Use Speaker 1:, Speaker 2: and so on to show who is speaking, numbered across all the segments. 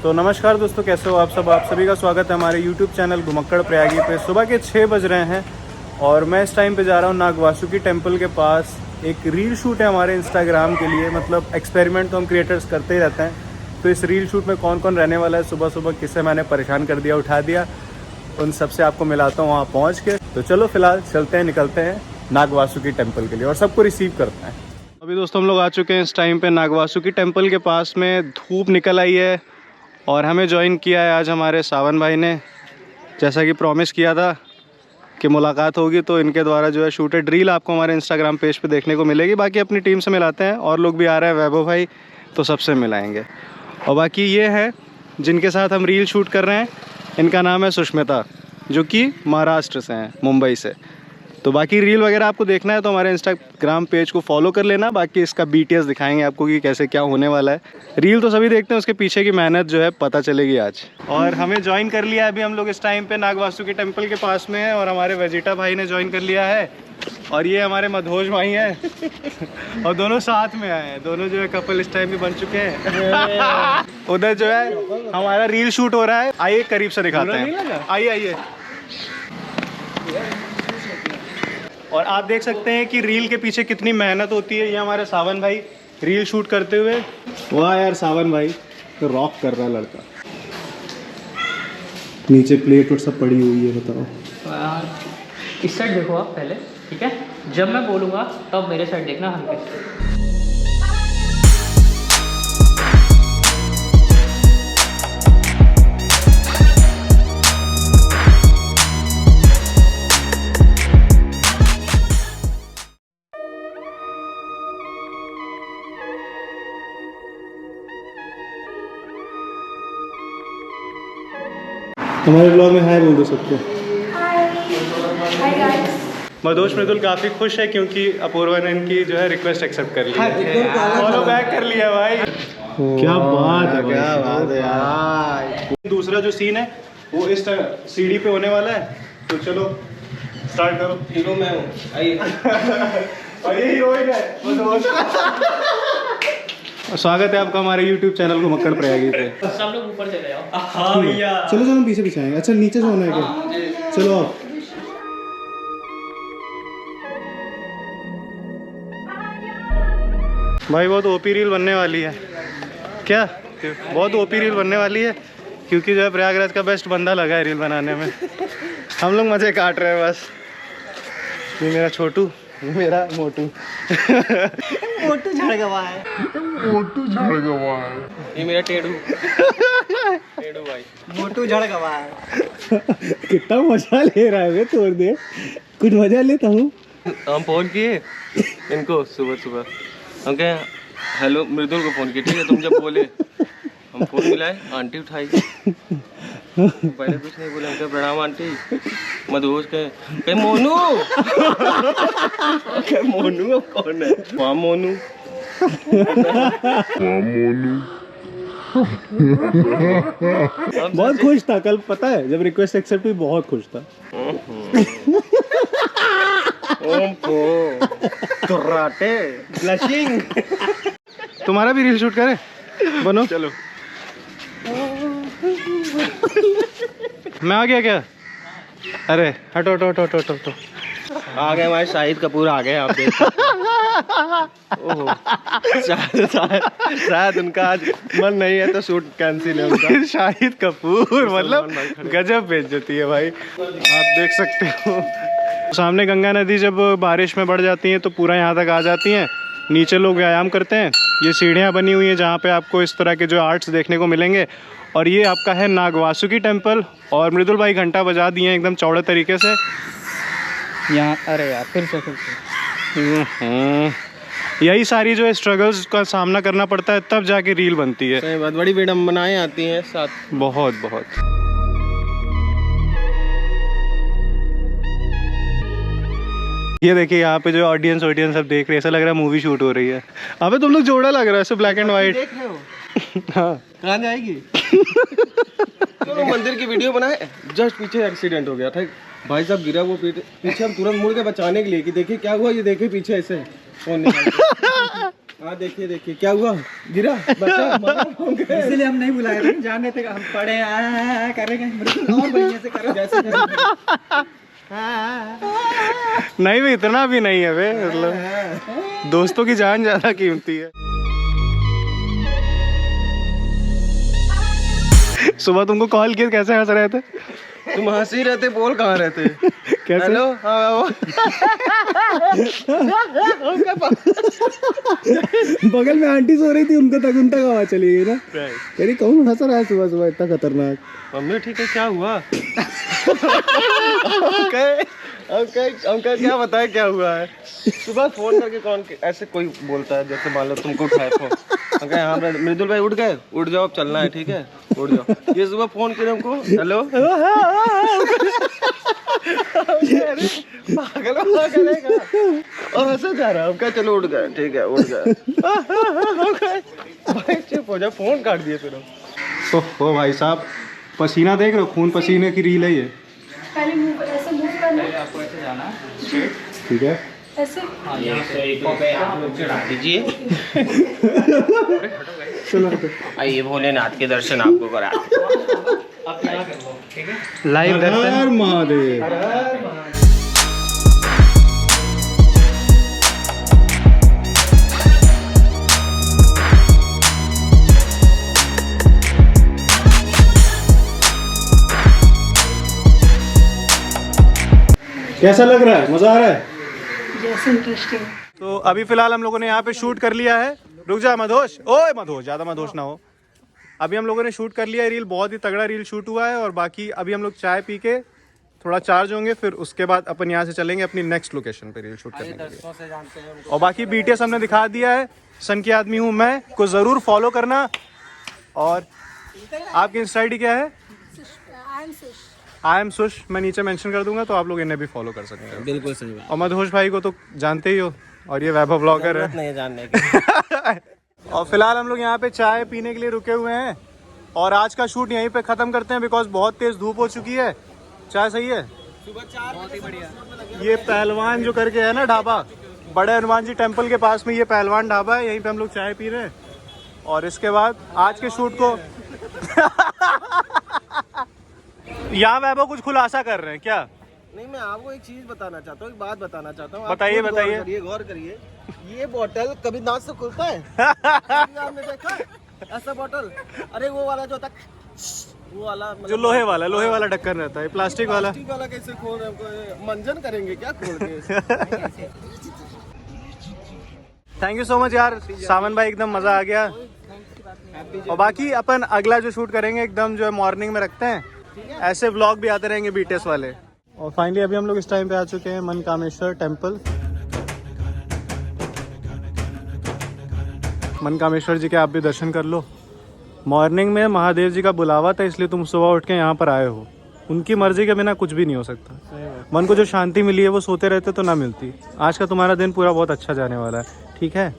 Speaker 1: तो नमस्कार दोस्तों, कैसे हो आप सभी का स्वागत है हमारे YouTube चैनल घुमक्कड़ प्रयागी पे। सुबह के 6 बज रहे हैं और मैं इस टाइम पे जा रहा हूँ नागवासुकी टेम्पल के पास। एक रील शूट है हमारे इंस्टाग्राम के लिए, मतलब एक्सपेरिमेंट तो हम क्रिएटर्स करते ही रहते हैं। तो इस रील शूट में कौन कौन रहने वाला है, सुबह सुबह किससे मैंने परेशान कर दिया, उठा दिया, उन सबसे आपको मिलाता हूँ वहाँ पहुँच के। तो चलो फिलहाल चलते हैं, निकलते हैं नागवासुकी टेम्पल के लिए और सबको रिसीव करते हैं। अभी दोस्तों हम लोग आ चुके हैं इस टाइम पे नागवासुकी टेम्पल के पास में। धूप निकल आई है और हमें ज्वाइन किया है आज हमारे सावन भाई ने। जैसा कि प्रॉमिस किया था कि मुलाकात होगी, तो इनके द्वारा जो है शूटेड रील आपको हमारे इंस्टाग्राम पेज पे देखने को मिलेगी। बाकी अपनी टीम से मिलाते हैं, और लोग भी आ रहे हैं, वैभव भाई, तो सबसे मिलाएंगे। और बाकी ये है जिनके साथ हम रील शूट कर रहे हैं, इनका नाम है सुष्मिता, जो कि महाराष्ट्र से हैं, मुंबई से। तो बाकी रील वगैरह आपको देखना है तो हमारे इंस्टाग्राम पेज को फॉलो कर लेना। बाकी इसका BTS दिखाएंगे आपको कि कैसे क्या होने वाला है। रील तो सभी देखते हैं, उसके पीछे की मेहनत जो है पता चलेगी आज। और हमें ज्वाइन कर लिया है अभी हम लोग इस टाइम पे नागवासुकी टेम्पल के पास में है, और हमारे वेजिटा भाई ने ज्वाइन कर लिया है, और ये हमारे मधोज भाई हैं और दोनों साथ में आए हैं। दोनों जो है कपल इस टाइम भी बन चुके हैं। उधर जो है हमारा रील शूट हो रहा है, आइए करीब से दिखाते हैं। आइए आइए। और आप देख सकते हैं कि रील के पीछे कितनी मेहनत होती है। ये हमारे सावन भाई रील शूट करते हुए, वाह यार सावन भाई तो रॉक कर रहा है लड़का। नीचे प्लेट और सब पड़ी हुई है, बताओ।
Speaker 2: इस साइड देखो आप पहले, ठीक है? जब मैं बोलूँगा तब मेरे साइड देखना हल्के से।
Speaker 1: हमारे ब्लॉग में हाय बोल दो सबको।
Speaker 3: Hi guys.
Speaker 1: मधोज मृदुल काफ़ी खुश है क्योंकि अपूर्वा ने इनकी जो है रिक्वेस्ट एक्सेप्ट कर ली है, फॉलो बैक कर लिया भाई। क्या बात है, क्या बात है यार। दूसरा जो सीन है वो इस तरह सीढ़ी पे होने वाला है, तो चलो स्टार्ट करो। हीरो मैं हूँ, आइए। और ये हीरोइन है मधोज। स्वागत है आपका हमारे YouTube चैनल घुमक्कड़ प्रयागी पे।
Speaker 2: सब लोग ऊपर चले जाओ। हाँ भैया।
Speaker 1: चलो चलो पीछे पीछे आएंगे। अच्छा नीचे से होना है क्या? चलो आप। भाई बहुत ओपी रील बनने वाली है क्या? बहुत ओपी रील बनने वाली है क्योंकि जो है प्रयागराज का बेस्ट बंदा लगा है रील बनाने में। हम लोग मजे काट रहे हैं बस। ये मेरा छोटू, मेरा मोटू।
Speaker 2: मोटू झड़ गवा है। ये मेरा टेढ़ू। टेढ़ू भाई। मोटू झड़ गवा है।
Speaker 1: कितना मजा ले रहा है, तोड़ दे। कुछ मजा लेता हूँ।
Speaker 4: हम फोन किए इनको सुबह सुबह, हम कहे हेलो मृदुल को फोन किया, ठीक है? तुम जब बोले हम फोन मिलाए, आंटी उठाई, पहले कुछ नहीं बोले। हम कहे प्रणाम आंटी। मधोज कहे मोनू। कहे मोनू कौन है? वहाँ मोनू।
Speaker 1: बहुत खुश था कल, पता है जब रिक्वेस्ट एक्सेप्ट हुई, बहुत खुश था।
Speaker 4: Karate blushing.
Speaker 1: तुम्हारा भी रील शूट करें, बनो।
Speaker 4: चलो
Speaker 1: मैं आ गया क्या? अरे हटो हटो हटो हटो हटो।
Speaker 4: आ गए हमारे शाहिद कपूर, आ गए आप देख। ओहो, शायद उनका आज मन नहीं है तो शूट कैंसिल है उनका।
Speaker 1: शाहिद कपूर मतलब गजब बेइज्जती है भाई। आप देख सकते हो सामने गंगा नदी जब बारिश में बढ़ जाती है तो पूरा यहाँ तक आ जाती हैं। नीचे लोग व्यायाम करते हैं। ये सीढ़ियाँ बनी हुई हैं जहाँ पे आपको इस तरह के जो आर्ट्स देखने को मिलेंगे। और ये आपका है नागवासुकी टेम्पल, और मृदुल भाई घंटा बजा दिए हैं एकदम चौड़े तरीके से
Speaker 2: यहाँ। अरे यार फिर से
Speaker 1: यही सारी जो है स्ट्रगल्स का सामना करना पड़ता है, तब जाके रील बनती है।
Speaker 4: सही बात, बड़ी विडम्बनाएं आती हैं साथ।
Speaker 1: बहुत बहुत। ये देखिए यहाँ पे जो ऑडियंस सब देख रहे हैं, ऐसा लग रहा है मूवी शूट हो रही है। अबे तुम लोग जोड़ा लग रहा है, ऐसे ब्लैक एंड व्हाइट।
Speaker 4: देख रहे हो?
Speaker 1: हाँ
Speaker 4: कहाँ जाएगी? तो मंदिर की वीडियो बनाए, जस्ट पीछे एक्सीडेंट हो गया था। भाई साहब गिरा वो पीछे, हम तुरंत मुड़ के बचाने के लिए कि देखिए क्या हुआ, ये देखिए पीछे ऐसे फोन निकाल के।
Speaker 2: हाँ देखिए देखिए क्या हुआ, गिरा बच्चा। इसीलिए हम नहीं बुलाए थे, जाने थे हम पढ़े करेंगे और बढ़िया से करो जैसे
Speaker 1: नहीं भी इतना भी नहीं है बे, मतलब दोस्तों की जान ज्यादा कीमती है। सुबह तुमको कॉल किया, कैसे हंस रहे थे?
Speaker 4: तुम हंसी रहते, बोल कहाँ रहते?
Speaker 1: कैसे?
Speaker 4: हेलो, हाँ
Speaker 2: बगल में आंटी सो रही थी, उनका आवाज चली गई ना। कह कौन हंस रहा है सुबह सुबह इतना खतरनाक?
Speaker 4: मम्मी ठीक है, क्या हुआ? अंकल क्या बताए क्या हुआ है? सुबह फोन करके कौन ऐसे कोई बोलता है जैसे मान लो तुमको उठाए फोन, अंकल हाँ मृदुल भाई उठ गए, उठ जाओ अब चलना है, ठीक है उठ जाओ। ये सुबह फोन किया हमको, हेलो पागल करेगा और हंसे जा रहा है। क्या चलो उठ गए, ठीक है उठ गए। भाई चुप हो जा, फोन काट दिए फिर हम।
Speaker 1: ओ भाई साहब, पसीना देख रहे हो, खून पसीने की रील है ये।
Speaker 3: पहले मूव ऐसे मूव करना,
Speaker 2: आपको ऐसे जाना है,
Speaker 1: ठीक है
Speaker 3: ऐसे।
Speaker 4: दीजिए
Speaker 1: चलो
Speaker 4: आइए, भोलेनाथ के दर्शन आपको करा।
Speaker 2: आप यहाँ कर लो, ठीक है।
Speaker 1: लाइव दर्शन। हर महादेव। कैसा लग रहा है, मजा आ रहा है?
Speaker 3: Yes, interesting.
Speaker 1: तो अभी फिलहाल हम लोगों ने यहाँ पे शूट कर लिया है। रुक जा मधोश, ओए मधोश, ज्यादा मधोश ना हो। अभी हम लोगों ने शूट कर लिया है रील, बहुत ही तगड़ा रील शूट हुआ है। और बाकी अभी हम लोग चाय पी के थोड़ा चार्ज होंगे, फिर उसके बाद अपन यहाँ से चलेंगे अपनी नेक्स्ट लोकेशन पे रील शूट करने के लिए। और बाकी BTS हमने दिखा दिया है, सन की आदमी हूँ मैं, को जरूर फॉलो करना। और आपकी इंस्टा ID क्या है? आई एम सुश, मैं नीचे मेंशन कर दूंगा, तो आप लोग इन्हें भी फॉलो कर सकते हैं।
Speaker 4: बिल्कुल सही बात,
Speaker 1: और मधोश भाई को तो जानते ही हो, और ये वैभव ब्लॉगर है।
Speaker 4: नहीं जानने की।
Speaker 1: और फिलहाल हम लोग यहाँ पे चाय पीने के लिए रुके हुए हैं, और आज का शूट यहीं पे खत्म करते हैं, बिकॉज बहुत तेज धूप हो चुकी है। चाय सही है?
Speaker 2: बहुत ही बढ़िया।
Speaker 1: ये पहलवान जो करके है ना ढाबा, बड़े हनुमान जी टेम्पल के पास में ये पहलवान ढाबा है, यहीं पे हम लोग चाय पी रहे हैं। और इसके बाद आज के शूट को यहाँ वैभव कुछ खुलासा कर रहे हैं क्या?
Speaker 4: नहीं, मैं आपको एक चीज बताना चाहता हूँ, एक बात बताना चाहता हूँ।
Speaker 1: बताइए,
Speaker 4: आप खुद
Speaker 1: बताइए।
Speaker 4: गौर करिए, ये बोतल कभी दांत से खुलता है? आपने देखा ऐसा बोतल? अरे वो वाला जो होता है, वो वाला
Speaker 1: जो लोहे वाला ढक्कन रहता है, प्लास्टिक वाला
Speaker 4: कैसे खोल रहे हैं? मंजन करेंगे क्या खोल के?
Speaker 1: थैंक यू सो मच यार सावन भाई, एकदम मजा आ गया। और बाकी अपन अगला जो शूट करेंगे एकदम जो है मॉर्निंग में रखते हैं, ऐसे व्लॉग भी आते रहेंगे BTS वाले। और फाइनली अभी हम लोग इस टाइम पे आ चुके हैं मनकामेश्वर टेम्पल। मनकामेश्वर जी के आप भी दर्शन कर लो। मॉर्निंग में महादेव जी का बुलावा था, इसलिए तुम सुबह उठ के यहाँ पर आए हो। उनकी मर्जी के बिना कुछ भी नहीं हो सकता। मन को जो शांति मिली है वो सोते रहते तो ना मिलती। आज का तुम्हारा दिन पूरा बहुत अच्छा जाने वाला है, ठीक है?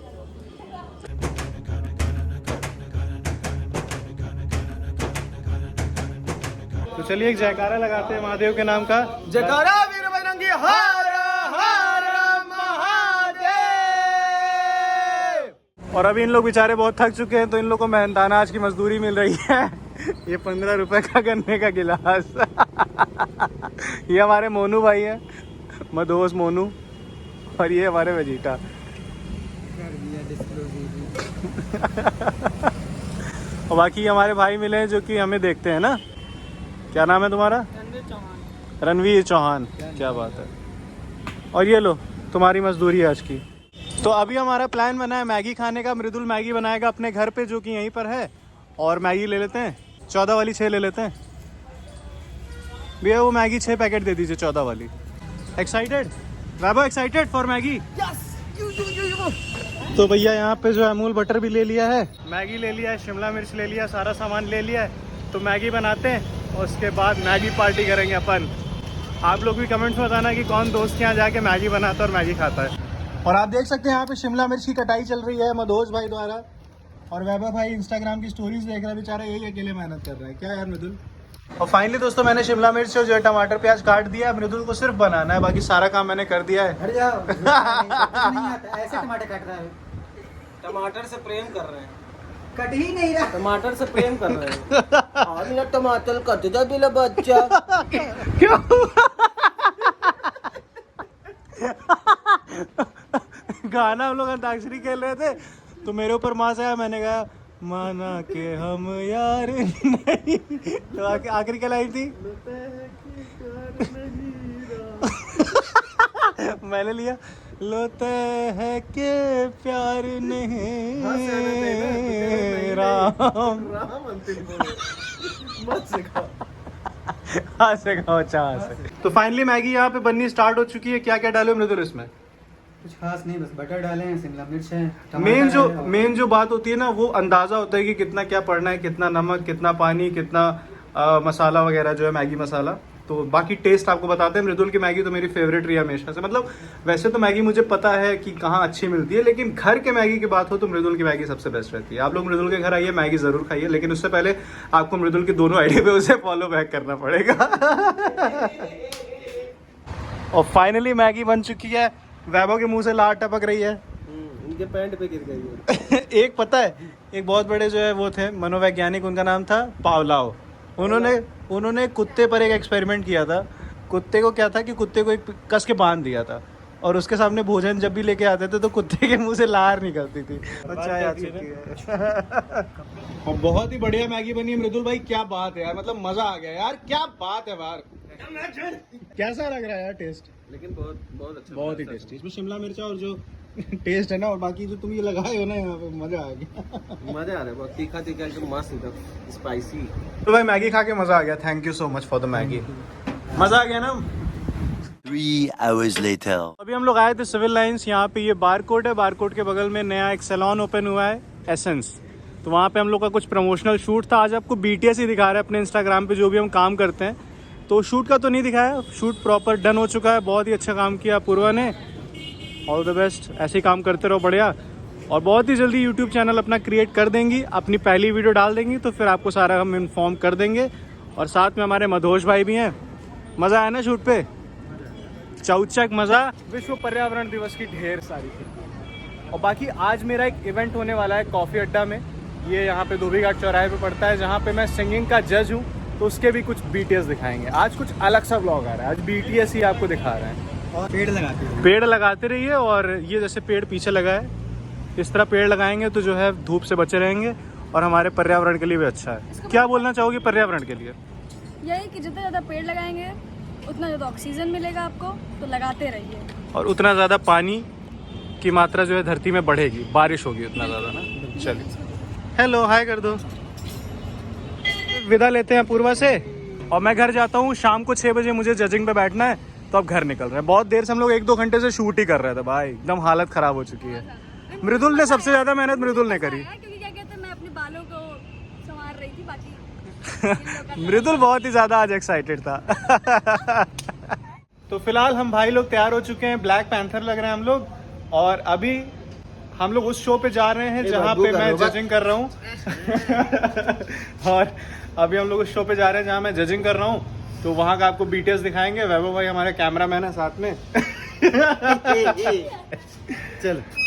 Speaker 1: तो चलिए एक जयकारा लगाते हैं महादेव के नाम का।
Speaker 2: जयकारा वीर बजरंगी, हर हर महादेव।
Speaker 1: और अभी इन लोग बेचारे बहुत थक चुके हैं, तो इन लोग को मेहनताना आज की मजदूरी मिल रही है। ये 15 रुपए का गन्ने का गिलास। ये हमारे मोनू भाई है, मधोस मोनू, और ये हमारे वेजिटा। और बाकी हमारे भाई मिले हैं जो कि हमें देखते हैं ना। क्या नाम है तुम्हारा? रणवीर चौहान। क्या बात है। और ये लो तुम्हारी मजदूरी है आज की। तो अभी हमारा प्लान बना है मैगी खाने का। मृदुल मैगी बनाएगा अपने घर पे, जो कि यहीं पर है। और मैगी ले लेते हैं, 14 वाली 6 ले लेते हैं भैया। वो मैगी 6 पैकेट दे दीजिए, 14 वाली। Excited Vaibhav? Excited for Maggi? तो भैया यहाँ पे जो अमूल बटर भी ले लिया है, मैगी ले लिया है, शिमला मिर्च ले लिया, सारा सामान ले लिया है। तो मैगी बनाते हैं और उसके बाद मैगी पार्टी करेंगे अपन। आप लोग भी कमेंट्स में बताना कि कौन दोस्त के यहाँ जाके मैगी बनाता है और मैगी खाता है। और आप देख सकते हैं यहाँ पे शिमला मिर्च की कटाई चल रही है मधोज भाई द्वारा। और वैभव भाई इंस्टाग्राम की स्टोरीज देख रहा है बेचारा, यही अकेले मेहनत कर रहा है। क्या यार मृदुल? और फाइनली दोस्तों मैंने शिमला मिर्च और जो है टमाटर प्याज काट दिया है। मृदुल को सिर्फ बनाना है, बाकी सारा काम मैंने कर दिया है।
Speaker 2: हट जाओ, नहीं आता, ऐसे टमाटर काट रहा है।
Speaker 4: टमाटर से प्रेम कर रहे हैं,
Speaker 2: कट ही नहीं रहा।
Speaker 4: टमाटर से प्रेम कर रहे हैं। आज ना टमाटर कट जा दिला बच्चा।
Speaker 1: क्यों? गाना हम लोग अंताक्षरी खेल रहे थे तो मेरे ऊपर मास आया, मैंने कहा माना के हम यार नहीं, तो आखिरी क्या लाइन थी? मैंने लिया लोते है के प्यार नहीं राम। हाँ से गाओ चाह से। तो फाइनली मैगी यहाँ पे बननी स्टार्ट हो चुकी है। क्या क्या डाले मृदुल इसमें?
Speaker 2: कुछ खास नहीं, बस बटर डाले हैं, शिमला मिर्च है,
Speaker 1: मेन जो बात होती है ना, वो अंदाजा होता है कि कितना क्या पड़ना है, कितना नमक, कितना पानी, कितना मसाला वगैरह जो है मैगी मसाला। तो बाकी टेस्ट आपको बताते हैं। मृदुल की मैगी तो मेरी फेवरेट रही हमेशा से। मतलब वैसे तो मैगी मुझे पता है कि कहाँ अच्छी मिलती है, लेकिन घर के मैगी की बात हो तो मृदुल की मैगी सबसे बेस्ट रहती है। आप लोग मृदुल के घर आइए, मैगी जरूर खाइए, लेकिन उससे पहले आपको मृदुल की दोनों आईडी पे उसे फॉलो बैक करना पड़ेगा। और फाइनली मैगी बन चुकी है। वैभव के मुंह से लार टपक रही है।
Speaker 4: इनके पैंट पे गिर गई है।
Speaker 1: एक पता है, एक बहुत बड़े जो है वो थे मनोवैज्ञानिक, उनका नाम था पावलाव। उन्होंने कुत्ते पर एक एक्सपेरिमेंट किया था। कुत्ते को क्या था कि कुत्ते को एक कस के बांध दिया था, और उसके सामने भोजन जब भी लेके आते थे तो कुत्ते के मुंह से लार निकलती थी। चाय आ चुकी है और बहुत ही बढ़िया मैगी बनी है। मृदुल भाई क्या बात है यार, मतलब मजा आ गया यार, क्या बात है यार। कैसा लग रहा है यार टेस्ट?
Speaker 4: लेकिन बहुत अच्छा,
Speaker 1: बहुत ही टेस्टी। इसमें शिमला मिर्च और जो टेस्ट है ना, और बाकी जो तुम ये लगाए हो ना यहाँ पे, मजा आ गया।
Speaker 4: मजा आ रहा है, बहुत तीखा तीखा एकदम मस्त, एकदम स्पाइसी।
Speaker 1: तो भाई मैगी खा के मजा आ गया। Thank you so much for the Maggi. मजा आ गया ना।
Speaker 5: 3 hours later.
Speaker 1: अभी हम लोग आए थे सिविल लाइंस। यहाँ पे ये बारकोड है, बारकोड के बगल में नया एक सैलून ओपन हुआ है, एसेंस। तो वहाँ पे हम लोग का कुछ प्रमोशनल शूट था। आज आपको BTS ही दिखा रहे हैं अपने इंस्टाग्राम पे, जो भी हम काम करते हैं। तो शूट का तो नहीं दिखाया, शूट प्रॉपर डन हो चुका है। बहुत ही अच्छा काम किया पूर्वा ने। ऑल द बेस्ट, ऐसे ही काम करते रहो, बढ़िया। और बहुत ही जल्दी यूट्यूब चैनल अपना क्रिएट कर देंगी, अपनी पहली वीडियो डाल देंगी, तो फिर आपको सारा हम इन्फॉर्म कर देंगे। और साथ में हमारे मधोश भाई भी हैं। मज़ा आया ना शूट पे? चौचक मज़ा। विश्व पर्यावरण दिवस की ढेर सारी थी। और बाकी आज मेरा एक इवेंट होने वाला है कॉफ़ी अड्डा में। ये यहाँ पे धोबी घाट चौराहे पे पड़ता है, जहाँ पे मैं सिंगिंग का जज हूँ। तो उसके भी कुछ BTS दिखाएंगे। आज कुछ अलग सा ब्लॉग आ रहा है, आज BTS ही आपको दिखा रहे हैं।
Speaker 2: और पेड़
Speaker 1: लगाते रहिए। और ये जैसे पेड़ पीछे लगा है, इस तरह पेड़ लगाएंगे तो जो है धूप से बचे रहेंगे, और हमारे पर्यावरण के लिए भी अच्छा है। क्या बोलना चाहोगे पर्यावरण के लिए?
Speaker 3: यही कि जितना ज़्यादा पेड़ लगाएंगे उतना ज़्यादा ऑक्सीजन मिलेगा आपको, तो लगाते रहिए।
Speaker 1: और उतना ज़्यादा पानी की मात्रा जो है धरती में बढ़ेगी, बारिश होगी उतना ज़्यादा ना। चलिए, हेलो हाय कर दो। विदा लेते हैं पूर्वा से, और मैं घर जाता हूँ। शाम को 6 बजे मुझे जजिंग पे बैठना है, तो अब घर निकल रहे हैं। बहुत देर से हम लोग 1-2 घंटे से शूट ही कर रहे थे भाई, एकदम हालत ख़राब हो चुकी है। मृदुल ने सबसे ज़्यादा मेहनत मृदुल ने करी।
Speaker 3: क्योंकि क्या कहते हैं, मैं अपने बालों को संवार रही थी, बाकी
Speaker 1: मृदुल बहुत ही ज़्यादा आज एक्साइटेड था। तो फिलहाल हम भाई लोग तैयार हो चुके हैं, ब्लैक पैंथर लग रहे हैं हम लोग। और अभी हम लोग उस शो पे जा रहे हैं जहाँ पे मैं जजिंग कर रहा हूँ। और अभी हम लोग उस शो पे जा रहे हैं जहाँ मैं जजिंग कर रहा हूँ। तो वहाँ का आपको BTS दिखाएंगे। वैभव भाई हमारे कैमरामैन है साथ में।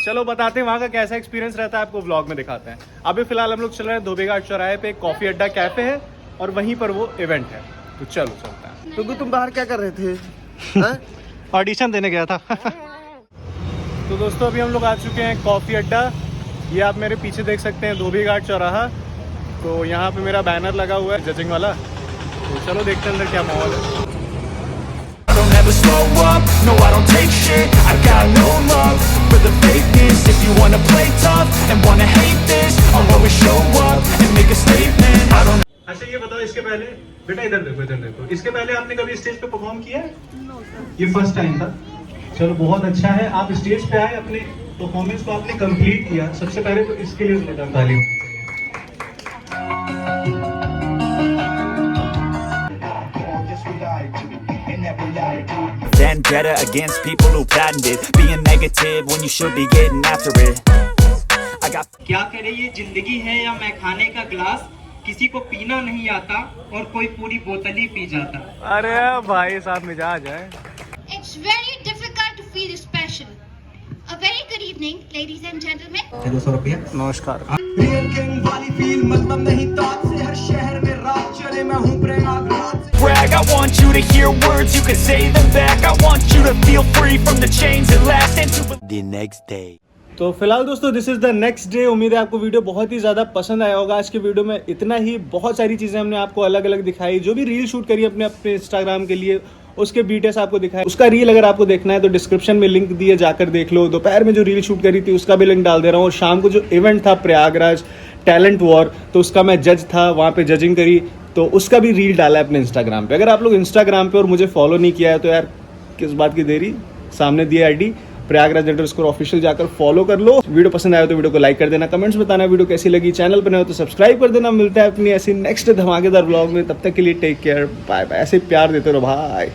Speaker 1: चलो बताते हैं वहाँ का कैसा एक्सपीरियंस रहता है, आपको व्लॉग में दिखाते हैं। अभी फिलहाल हम लोग चल रहे हैं धोबी घाट चौराहे पे, कॉफ़ी अड्डा कैफे है, और वहीं पर वो इवेंट है। तो चलो चलते हैं।
Speaker 4: तुम बाहर क्या कर रहे थे?
Speaker 1: ऑडिशन देने गया था। तो दोस्तों अभी हम लोग आ चुके हैं कॉफ़ी अड्डा। ये आप मेरे पीछे देख सकते हैं धोबी घाट चौराहा। तो यहाँ पे मेरा बैनर लगा हुआ है जजिंग वाला। तो चलो देखते हैं अंदर क्या माहौल है।
Speaker 6: Never slow up, no I don't take shit, I got no love for the fakeness. If you wanna play tough and wanna hate this, I'll always show up and make a statement. I don't
Speaker 1: अच्छा ये बताओ, इसके पहले बेटा इधर देखो, इधर देखो, इसके पहले आपने कभी स्टेज पे परफॉर्म किया है? ये फर्स्ट टाइम था। चलो बहुत अच्छा है, आप स्टेज पे आए, अपने परफॉर्मेंस को आपने कंप्लीट किया। सबसे पहले तो इसके लिए जोरदार ताली।
Speaker 6: vendetta against people who patented being negative when you should be getting after it. I got
Speaker 2: क्या करे, ये जिंदगी है या मैं खाने का ग्लास, किसी को पीना नहीं आता और कोई पूरी बोतल ही पी जाता।
Speaker 1: अरे भाई साहब मिजाज है।
Speaker 7: It's very difficult to feel special. A very good evening, ladies and gentlemen.
Speaker 2: 200 रुपया
Speaker 1: नमस्कार।
Speaker 6: Brag, I want you to hear words, you can say them back. I want you to feel free from the chains that last and to
Speaker 5: The next day.
Speaker 1: तो फिलहाल दोस्तों this is the next day. उम्मीद है आपको video बहुत ही ज़्यादा पसंद आया होगा। आज के वीडियो में इतना ही, बहुत सारी चीज़ें हमने आपको अलग अलग दिखाई। जो भी रील शूट करी अपने अपने इंस्टाग्राम के लिए, उसके बीटेस आपको दिखाए। उसका रील अगर आपको देखना है तो डिस्क्रिप्शन में लिंक दिए, जाकर देख लो। दोपहर में जो रील शूट करी थी उसका भी लिंक डाल दे रहा हूँ। और शाम को जो इवेंट था प्रयागराज टैलेंट वॉर, तो उसका मैं जज था, वहाँ पे जजिंग करी, तो उसका भी रील डाला है अपने इंस्टाग्राम पे। अगर आप लोग इंस्टाग्राम पे और मुझे फॉलो नहीं किया है तो यार किस बात की देरी, सामने दिए आईडी प्रयागराज_ऑफिशियल, जाकर फॉलो कर लो। वीडियो पसंद आया तो वीडियो को लाइक कर देना, कमेंट्स बताना वीडियो कैसी लगी। चैनल पर नए हो तो सब्सक्राइब कर देना। मिलता है अपनी ऐसी नेक्स्ट धमाकेदार व्लॉग में, तब तक के लिए टेक केयर, बाय बाय। ऐसे प्यार देते रहो भाई।